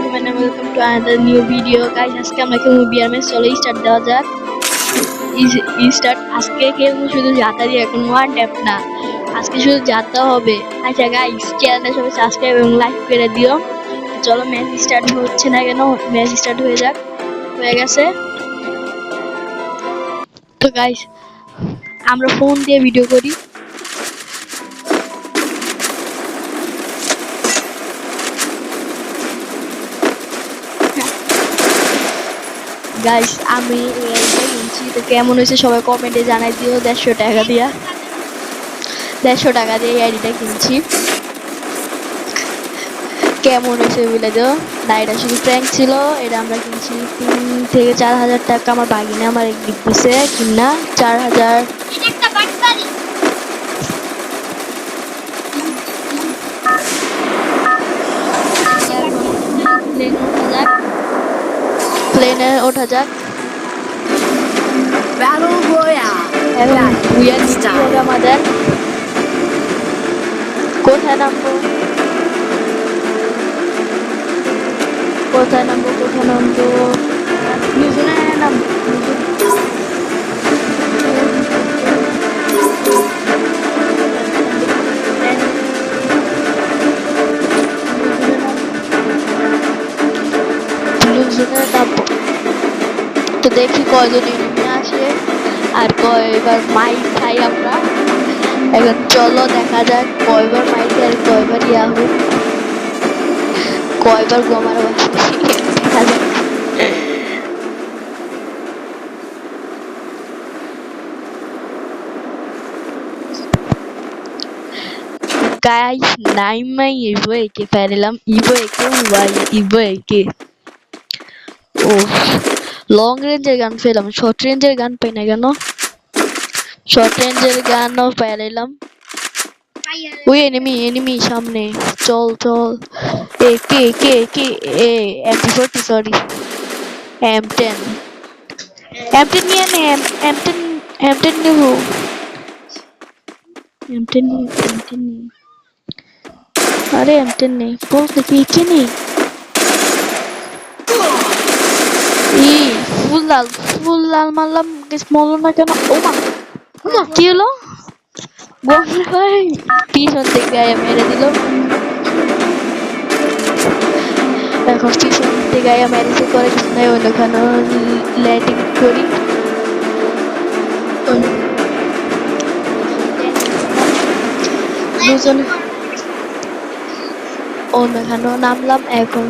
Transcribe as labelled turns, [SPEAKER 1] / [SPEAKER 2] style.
[SPEAKER 1] everyone and welcome to another new video guys. আজকে আমরা খেলবো বিয়ার ম্যাচ। চলো স্টার্ট দেওয়া যাক। স্টার্ট আজকে খেলবো শুধু জাতারি, এখন ওয়ান ট্যাপ না, আজকে শুধু জাতা হবে। আচ্ছা গাইস, চ্যানেলটা সবাই সাবস্ক্রাইব এবং লাইক করে দিও। চলো ম্যাচ স্টার্ট হচ্ছে না কেন, ম্যাচ স্টার্ট হয়ে যাক। হয়ে গেছে তো গাইস, আমরা ফোন দিয়ে ভিডিও করি। গাইস আমি এইটা কিনছি, তো কেমন হয়েছে সবাই কমেন্টে জানাই দিও। 150 টাকা দিয়া 150 টাকা দিয়ে এই আইডিটা কিনছি, কেমন হয়েছে বলে দিও। না এটা শুধু প্র্যাঙ্ক ছিল, এটা আমরা কিনছি 3 থেকে 4,000 টাকা। আমার বাগিনা আমার এক গিফট দিছে কিনা 4,000। প্লেনে ওঠা যাক।
[SPEAKER 2] Battle Royale.
[SPEAKER 1] এখন বুয়ার নিচে হবে আমাদের। কোথায় নামবো কোথায় নামবো নিউজনে নামবো। তো দেখি কয়জন এনিমি আসে আর কয়বার মাইক খাই আমরা। এখন চলো দেখা যাক কয়বার মাইক আর কয়বার ইয়া হোক, কয়বার গোমার দেখা যাক। গাইস নাইমাই ইভো একে ফেরিলাম, ইভো একে ওয়াই ইভো একে। ও লং রেঞ্জের গান পেলাম, শর্ট রেঞ্জের গান পাই না কেন? শর্ট রেঞ্জের গানও পেলাম। ওই এনিমি সামনে, চল এ কে এ M40 সরি M10 নিয়ে নে, M10 নেব, M10 নিয়ে। আরে M10 নেই, বল দেখি কে নেই। ফুল লাল মারলাম, মরলো না কেন? ও মা কি হলো? পিছন থেকে মেরে দিল। এখন পিছন থেকে মেরেছে করে কিছু নাই, ওখানে ল্যান্ডিং করি। দুজন ওখানে নামলাম। এখন